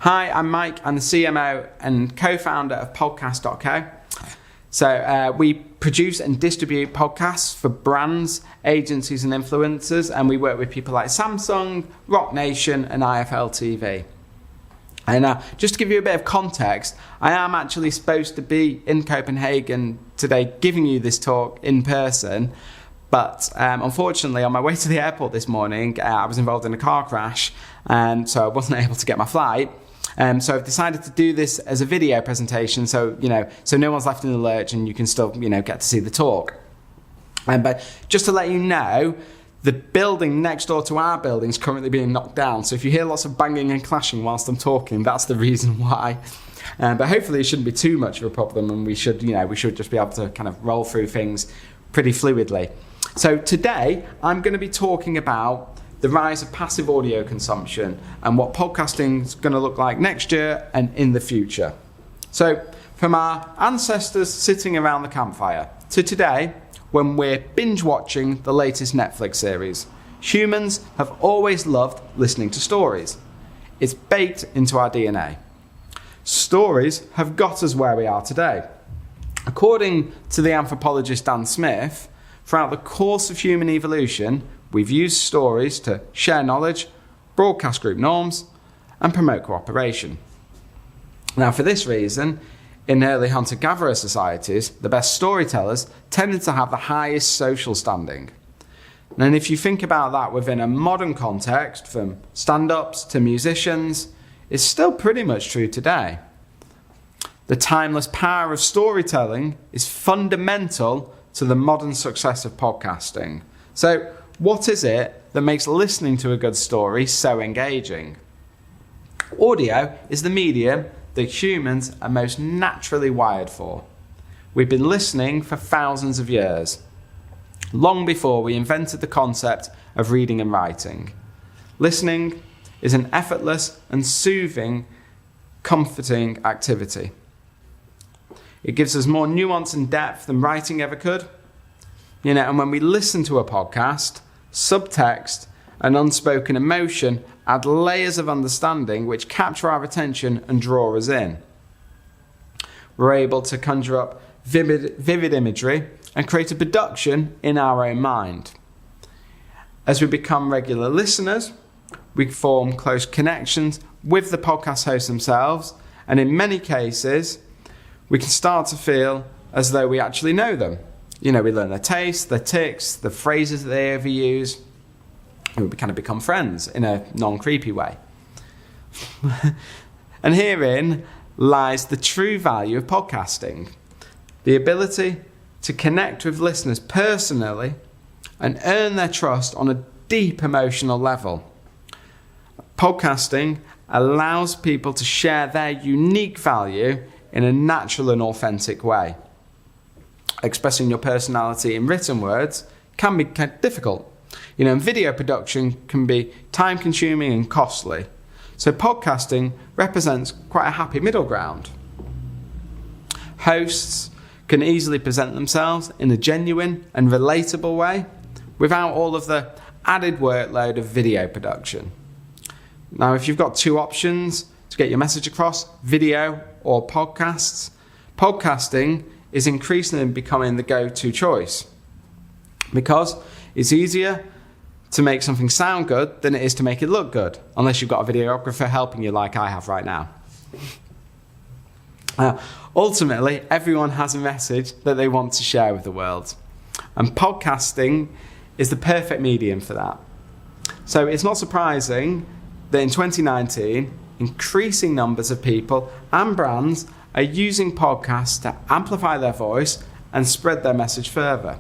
Hi, I'm Mike. I'm the CMO and co-founder of Podcast.co. So we produce and distribute podcasts for brands, agencies and influencers, and we work with people like Samsung, Rock Nation and IFL TV. And just to give you a bit of context, I am actually supposed to be in Copenhagen today giving you this talk in person. But unfortunately, on my way to the airport this morning, I was involved in a car crash, and so I wasn't able to get my flight. So I've decided to do this as a video presentation, so no one's left in the lurch, and you can still get to see the talk. But just to let you know, the building next door to our building is currently being knocked down. So if you hear lots of banging and clashing whilst I'm talking, that's the reason why. But hopefully it shouldn't be too much of a problem, and we should just be able to kind of roll through things pretty fluidly. So today, I'm going to be talking about the rise of passive audio consumption and what podcasting is going to look like next year and in the future. So from our ancestors sitting around the campfire to today, when we're binge watching the latest Netflix series, humans have always loved listening to stories. It's baked into our DNA. Stories have got us where we are today. According to the anthropologist Dan Smith, throughout the course of human evolution, we've used stories to share knowledge, broadcast group norms, and promote cooperation. Now, for this reason, in early hunter-gatherer societies, the best storytellers tended to have the highest social standing. And if you think about that within a modern context, from stand-ups to musicians, it's still pretty much true today. The timeless power of storytelling is fundamental to the modern success of podcasting. So, what is it that makes listening to a good story so engaging? Audio is the medium that humans are most naturally wired for. We've been listening for thousands of years, long before we invented the concept of reading and writing. Listening is an effortless and soothing, comforting activity. It gives us more nuance and depth than writing ever could. And when we listen to a podcast, subtext and unspoken emotion add layers of understanding which capture our attention and draw us in. We're able to conjure up vivid imagery and create a production in our own mind. As we become regular listeners, we form close connections with the podcast hosts themselves, and in many cases, we can start to feel as though we actually know them. We learn their tastes, their tics, the phrases that they overuse, and we kind of become friends in a non-creepy way. And herein lies the true value of podcasting. The ability to connect with listeners personally and earn their trust on a deep emotional level. Podcasting allows people to share their unique value in a natural and authentic way. Expressing your personality in written words can be kind of difficult. And video production can be time-consuming and costly. So podcasting represents quite a happy middle ground. Hosts can easily present themselves in a genuine and relatable way without all of the added workload of video production. Now, if you've got two options to get your message across, video or podcasts, podcasting is increasingly becoming the go-to choice because it's easier to make something sound good than it is to make it look good, unless you've got a videographer helping you like I have right now. Ultimately, everyone has a message that they want to share with the world, and podcasting is the perfect medium for that. So it's not surprising that in 2019, increasing numbers of people and brands are using podcasts to amplify their voice and spread their message further.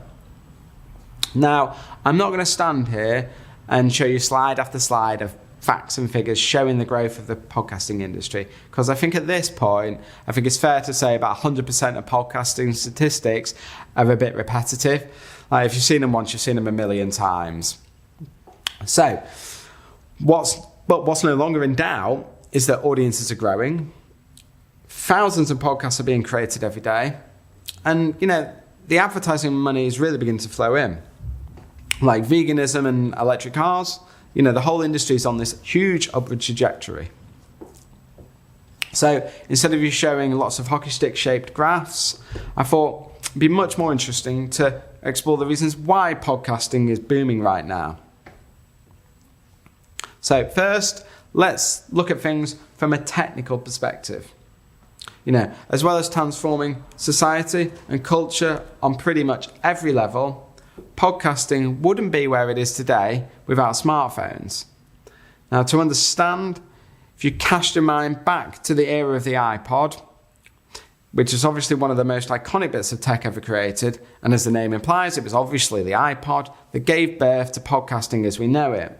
Now, I'm not going to stand here and show you slide after slide of facts and figures showing the growth of the podcasting industry, because I think at this point, it's fair to say about 100% of podcasting statistics are a bit repetitive. If you've seen them once, you've seen them a million times. So, what's no longer in doubt is that audiences are growing. Thousands of podcasts are being created every day. And, the advertising money is really beginning to flow in. Like veganism and electric cars, the whole industry is on this huge upward trajectory. So instead of you showing lots of hockey stick shaped graphs, I thought it'd be much more interesting to explore the reasons why podcasting is booming right now. So first, let's look at things from a technical perspective. As well as transforming society and culture on pretty much every level, podcasting wouldn't be where it is today without smartphones. Now, to understand, if you cast your mind back to the era of the iPod, which is obviously one of the most iconic bits of tech ever created, and as the name implies, it was obviously the iPod that gave birth to podcasting as we know it.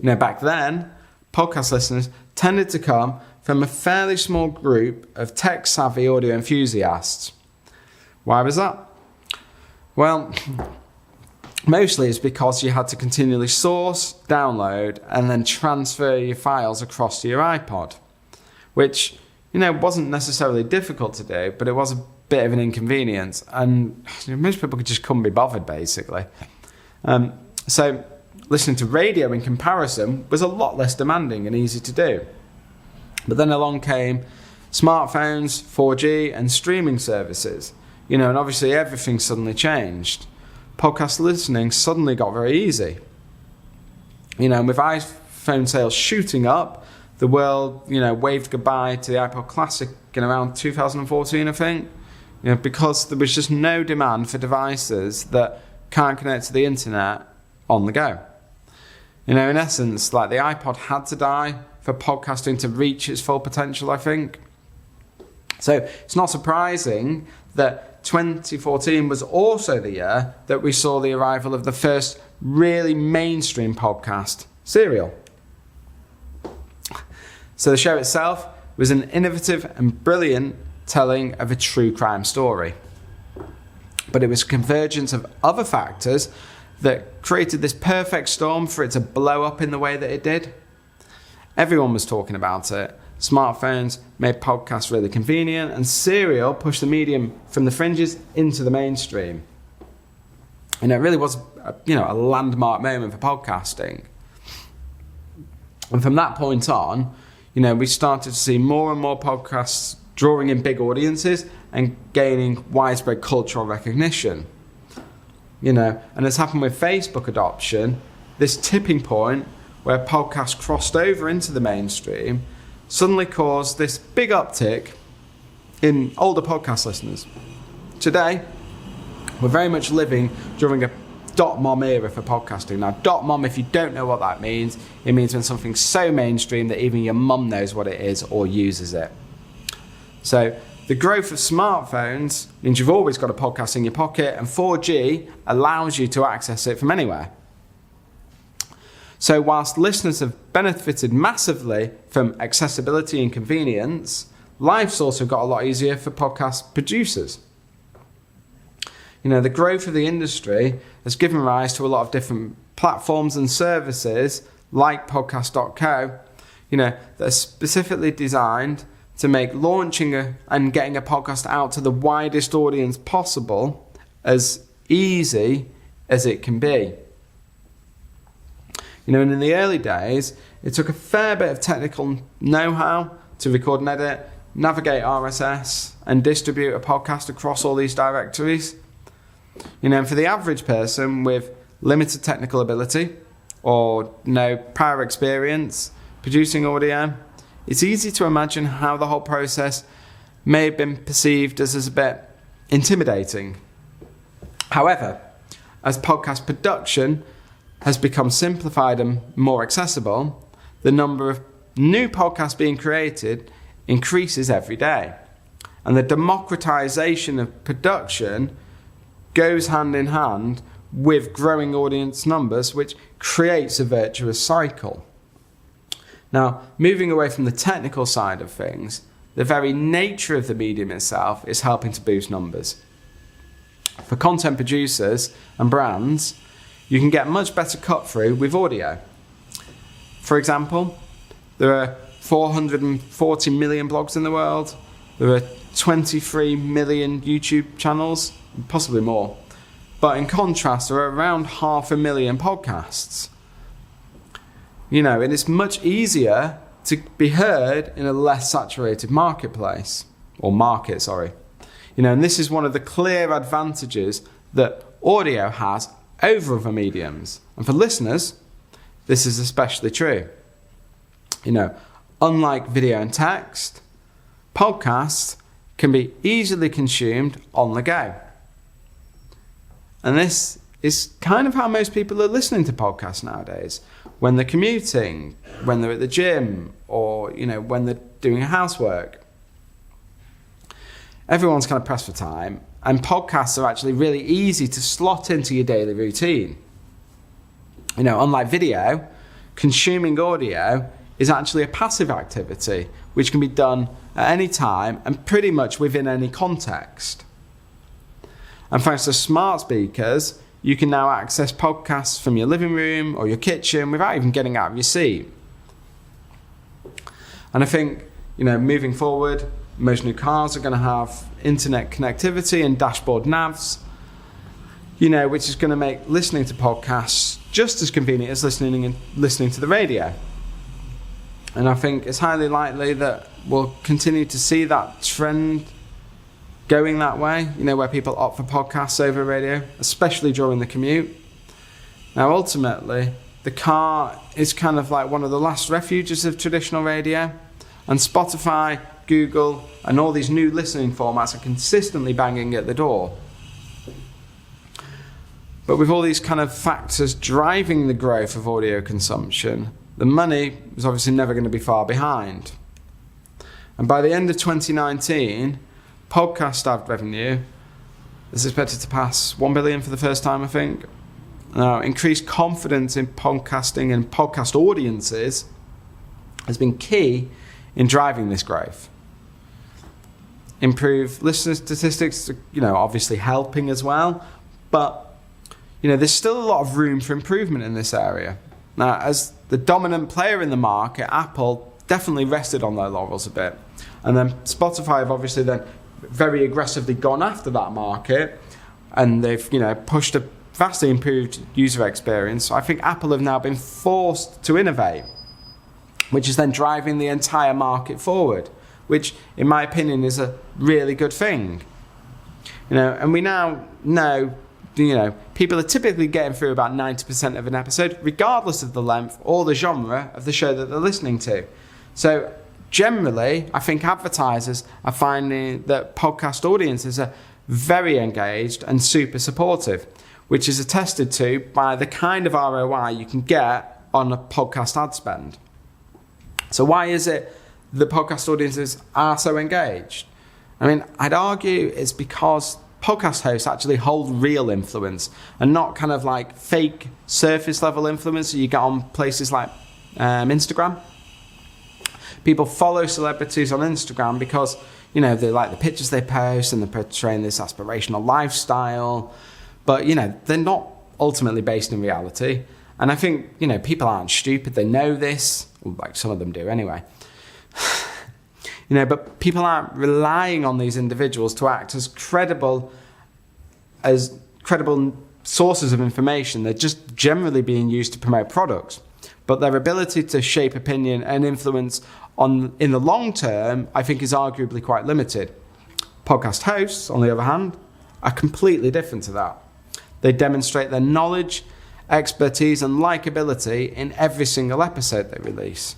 Back then, podcast listeners tended to come from a fairly small group of tech-savvy audio enthusiasts. Why was that? Well, mostly it's because you had to continually source, download, and then transfer your files across to your iPod, which, wasn't necessarily difficult to do, but it was a bit of an inconvenience, and most people just couldn't be bothered, basically. So listening to radio in comparison was a lot less demanding and easy to do. But then along came smartphones, 4G, and streaming services, and obviously everything suddenly changed. Podcast listening suddenly got very easy. And with iPhone sales shooting up, the world, waved goodbye to the iPod Classic in around 2014, I think, because there was just no demand for devices that can't connect to the internet on the go. In essence, the iPod had to die for podcasting to reach its full potential, I think. So it's not surprising that 2014 was also the year that we saw the arrival of the first really mainstream podcast, Serial. So the show itself was an innovative and brilliant telling of a true crime story. But it was a convergence of other factors that created this perfect storm for it to blow up in the way that it did. Everyone was talking about it. Smartphones made podcasts really convenient, and Serial pushed the medium from the fringes into the mainstream. And it really was, a landmark moment for podcasting. And from that point on, we started to see more and more podcasts drawing in big audiences and gaining widespread cultural recognition. And as happened with Facebook adoption, this tipping point where podcasts crossed over into the mainstream suddenly caused this big uptick in older podcast listeners. Today, we're very much living during a .mom era for podcasting. Now, .mom, if you don't know what that means, it means when something's so mainstream that even your mum knows what it is or uses it. So the growth of smartphones means you've always got a podcast in your pocket, and 4G allows you to access it from anywhere. So whilst listeners have benefited massively from accessibility and convenience, life's also got a lot easier for podcast producers. The growth of the industry has given rise to a lot of different platforms and services like Podcast.co, that are specifically designed to make launching and getting a podcast out to the widest audience possible as easy as it can be. And in the early days, it took a fair bit of technical know-how to record and edit, navigate RSS, and distribute a podcast across all these directories. And for the average person with limited technical ability or no prior experience producing audio, it's easy to imagine how the whole process may have been perceived as a bit intimidating. However, as podcast production has become simplified and more accessible, the number of new podcasts being created increases every day. And the democratization of production goes hand in hand with growing audience numbers, which creates a virtuous cycle. Now, moving away from the technical side of things, the very nature of the medium itself is helping to boost numbers. For content producers and brands, you can get much better cut through with audio. For example, there are 440 million blogs in the world. There are 23 million YouTube channels, possibly more. But in contrast, there are around 500,000 podcasts. And it's much easier to be heard in a less saturated marketplace, or market, sorry. And this is one of the clear advantages that audio has over other mediums. And for listeners, this is especially true. Unlike video and text, podcasts can be easily consumed on the go. And this is kind of how most people are listening to podcasts nowadays. When they're commuting, when they're at the gym, or when they're doing housework. Everyone's kind of pressed for time, and podcasts are actually really easy to slot into your daily routine. Unlike video, consuming audio is actually a passive activity which can be done at any time and pretty much within any context. And thanks to smart speakers, you can now access podcasts from your living room or your kitchen without even getting out of your seat. And I think, moving forward, most new cars are going to have internet connectivity and dashboard navs, which is going to make listening to podcasts just as convenient as listening to the radio. And I think it's highly likely that we'll continue to see that trend going that way, where people opt for podcasts over radio, especially during the commute. Now, ultimately, the car is kind of like one of the last refuges of traditional radio, and Spotify, Google, and all these new listening formats are consistently banging at the door. But with all these kind of factors driving the growth of audio consumption, the money is obviously never going to be far behind. And by the end of 2019, podcast ad revenue is expected to pass 1 billion for the first time, I think. Now, increased confidence in podcasting and podcast audiences has been key in driving this growth. Improved listener statistics, obviously helping as well, but there's still a lot of room for improvement in this area. Now, as the dominant player in the market, Apple definitely rested on their laurels a bit, and then Spotify have obviously then very aggressively gone after that market, and they've pushed a vastly improved user experience. So I think Apple have now been forced to innovate, which is then driving the entire market forward, which in my opinion is a really good thing. And we now know people are typically getting through about 90% of an episode, regardless of the length or the genre of the show that they're listening to. So generally, I think advertisers are finding that podcast audiences are very engaged and super supportive, which is attested to by the kind of ROI you can get on a podcast ad spend. So why is it that podcast audiences are so engaged? I'd argue it's because podcast hosts actually hold real influence and not kind of like fake surface level influence that you get on places like Instagram. People follow celebrities on Instagram because, they like the pictures they post and they're portraying this aspirational lifestyle. But, they're not ultimately based in reality. And I think, people aren't stupid. They know this. Like some of them do anyway. But people aren't relying on these individuals to act as credible sources of information. They're just generally being used to promote products. But their ability to shape opinion and influence in the long term, I think, is arguably quite limited. Podcast hosts, on the other hand, are completely different to that. They demonstrate their knowledge, expertise, and likability in every single episode they release.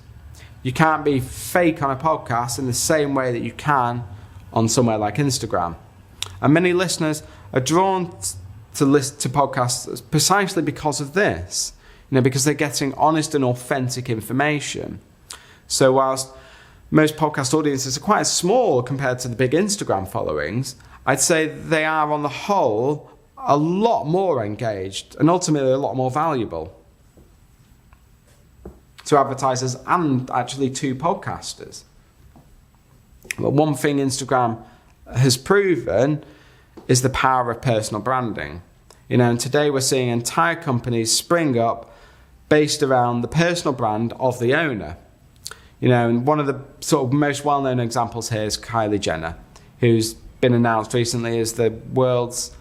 You can't be fake on a podcast in the same way that you can on somewhere like Instagram. And many listeners are drawn to listen to podcasts precisely because of this, because they're getting honest and authentic information. So whilst most podcast audiences are quite small compared to the big Instagram followings, I'd say they are on the whole a lot more engaged and ultimately a lot more valuable to advertisers and actually to podcasters. But one thing Instagram has proven is the power of personal branding. And today we're seeing entire companies spring up based around the personal brand of the owner. And one of the sort of most well-known examples here is Kylie Jenner, who's been announced recently as the world's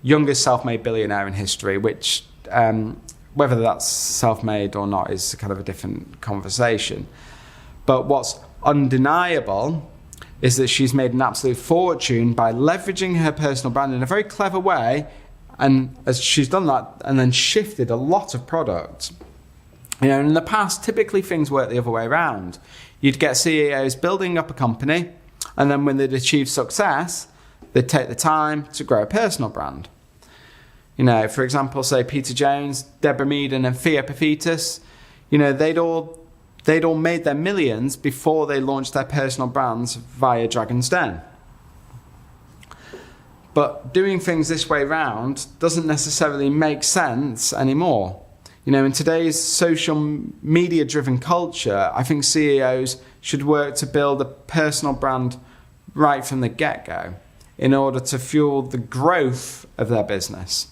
youngest self-made billionaire in history, which whether that's self-made or not is kind of a different conversation. But what's undeniable is that she's made an absolute fortune by leveraging her personal brand in a very clever way. And as she's done that and then shifted a lot of product. In the past, typically things work the other way around. You'd get CEOs building up a company, and then when they'd achieve success, they'd take the time to grow a personal brand. For example, say Peter Jones, Deborah Meaden, and Thea Paphitis, they'd all made their millions before they launched their personal brands via Dragon's Den. But doing things this way round doesn't necessarily make sense anymore. In today's social media-driven culture, I think CEOs should work to build a personal brand right from the get-go in order to fuel the growth of their business.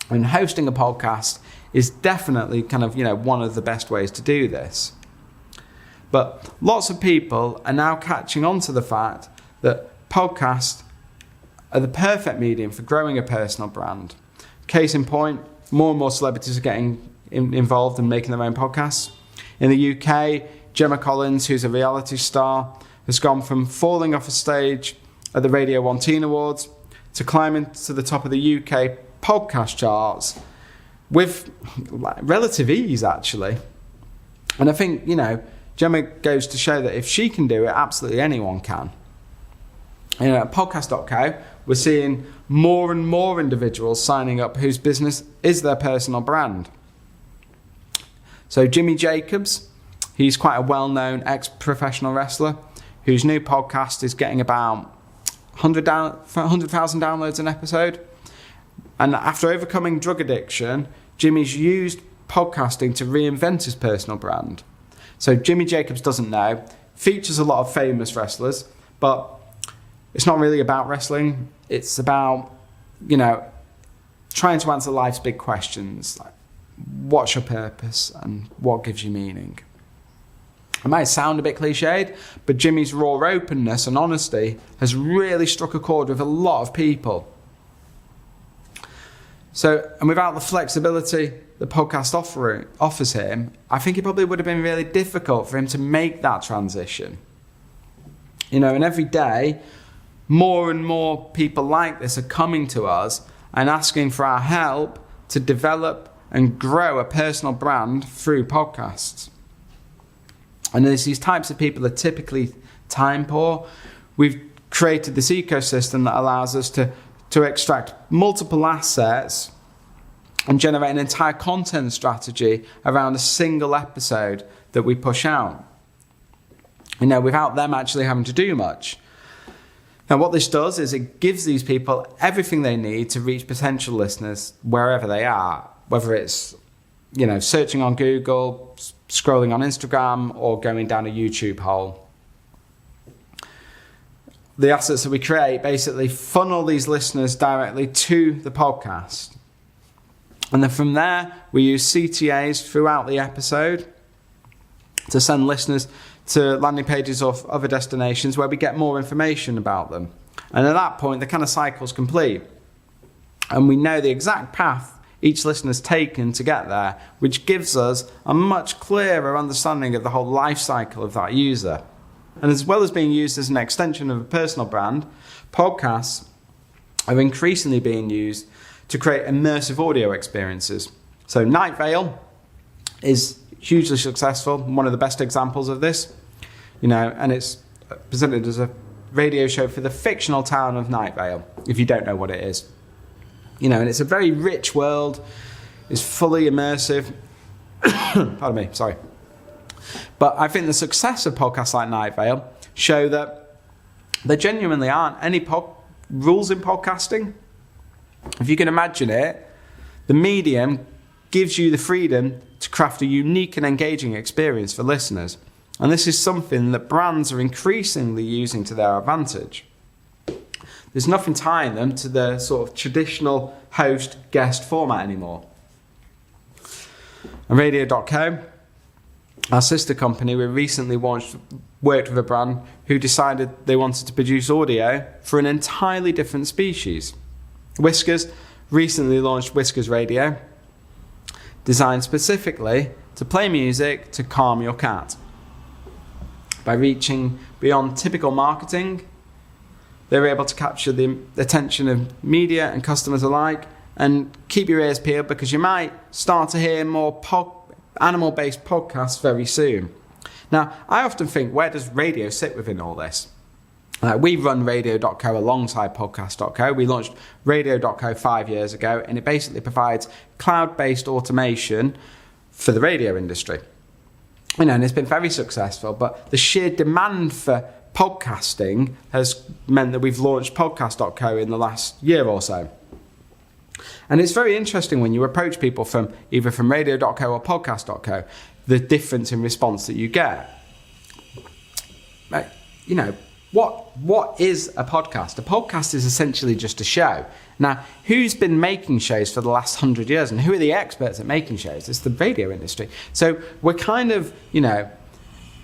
And hosting a podcast is definitely one of the best ways to do this. But lots of people are now catching on to the fact that podcasts are the perfect medium for growing a personal brand. Case in point, more and more celebrities are getting involved and making their own podcasts. In the UK, Gemma Collins, who's a reality star, has gone from falling off a stage at the Radio 1 Teen Awards to climbing to the top of the UK podcast charts with relative ease, actually. And I think, Gemma goes to show that if she can do it, absolutely anyone can. At Podcast.co, we're seeing more and more individuals signing up whose business is their personal brand. So Jimmy Jacobs, he's quite a well-known ex-professional wrestler whose new podcast is getting about 100,000 downloads an episode. And after overcoming drug addiction, Jimmy's used podcasting to reinvent his personal brand. So Jimmy Jacobs doesn't know, features a lot of famous wrestlers, but it's not really about wrestling. It's about, trying to answer life's big questions, like what's your purpose and what gives you meaning. It might sound a bit cliched, but Jimmy's raw openness and honesty has really struck a chord with a lot of people. So, and without the flexibility the podcast offers him, I think it probably would have been really difficult for him to make that transition. And every day, more and more people like this are coming to us and asking for our help to develop and grow a personal brand through podcasts. And as these types of people are typically time poor, we've created this ecosystem that allows us to extract multiple assets and generate an entire content strategy around a single episode that we push out. Without them actually having to do much. Now, what this does is it gives these people everything they need to reach potential listeners wherever they are, whether it's, searching on Google, scrolling on Instagram, or going down a YouTube hole. The assets that we create basically funnel these listeners directly to the podcast. And then from there, we use CTAs throughout the episode to send listeners to landing pages of other destinations where we get more information about them. And at that point, the kind of cycle's complete. And we know the exact path each listener's taken to get there, which gives us a much clearer understanding of the whole life cycle of that user. And as well as being used as an extension of a personal brand, podcasts are increasingly being used to create immersive audio experiences. So Night Vale is hugely successful, one of the best examples of this, and it's presented as a radio show for the fictional town of Night Vale, if you don't know what it is. And it's a very rich world, it's fully immersive. Pardon me, sorry. But I think the success of podcasts like Night Vale show that there genuinely aren't any rules in podcasting. If you can imagine it, the medium gives you the freedom to craft a unique and engaging experience for listeners. And this is something that brands are increasingly using to their advantage. There's nothing tying them to the sort of traditional host-guest format anymore. And Radio.co, our sister company, we recently worked with a brand who decided they wanted to produce audio for an entirely different species. Whiskers recently launched Whiskers Radio, designed specifically to play music to calm your cat. by reaching beyond typical marketing. They were able to capture the attention of media and customers alike. And keep your ears peeled, because you might start to hear more animal-based podcasts very soon. Now, I often think, where does radio sit within all this? We run Radio.co alongside Podcast.co. We launched Radio.co 5 years ago, and it basically provides cloud-based automation for the radio industry. And it's been very successful, but the sheer demand for podcasting has meant that we've launched Podcast.co in the last year or so. And it's very interesting when you approach people from either from Radio.co or Podcast.co, the difference in response that you get. What is a podcast? A podcast is essentially just a show. Now, who's been making shows for the last 100 years, and who are the experts at making shows? It's the radio industry. So we're kind of,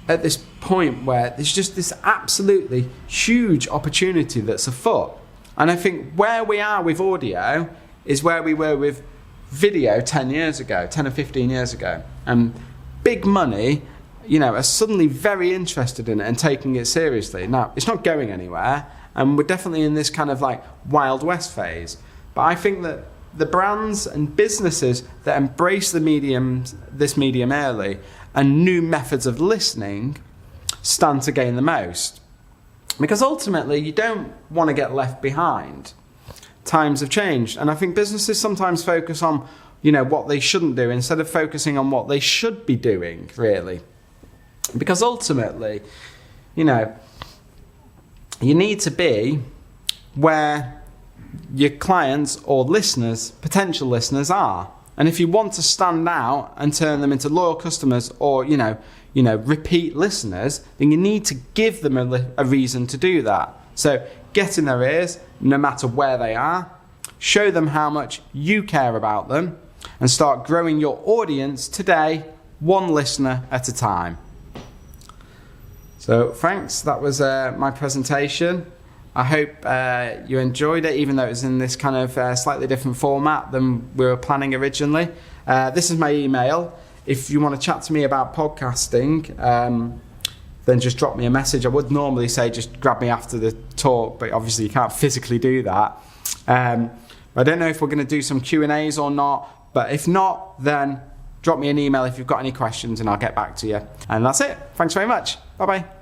at this point where there's just this absolutely huge opportunity that's afoot. And I think where we are with audio is where we were with video 10 or 15 years ago. And big money, are suddenly very interested in it and taking it seriously. Now, it's not going anywhere, and we're definitely in this kind of like Wild West phase. But I think that the brands and businesses that embrace this medium early and new methods of listening stand to gain the most. Because ultimately, you don't want to get left behind. Times have changed, and I think businesses sometimes focus on, what they shouldn't do instead of focusing on what they should be doing, really. Because ultimately, you need to be where your clients or listeners, potential listeners, are. And if you want to stand out and turn them into loyal customers or, repeat listeners, then you need to give them a reason to do that. So get in their ears, no matter where they are, show them how much you care about them, and start growing your audience today, one listener at a time. So thanks, that was my presentation. I hope you enjoyed it, even though it was in this kind of slightly different format than we were planning originally. This is my email. If you want to chat to me about podcasting, then just drop me a message. I would normally say just grab me after the talk, but obviously you can't physically do that. I don't know if we're going to do some Q&As or not, but if not, then drop me an email if you've got any questions and I'll get back to you. And that's it. Thanks very much. Bye-bye.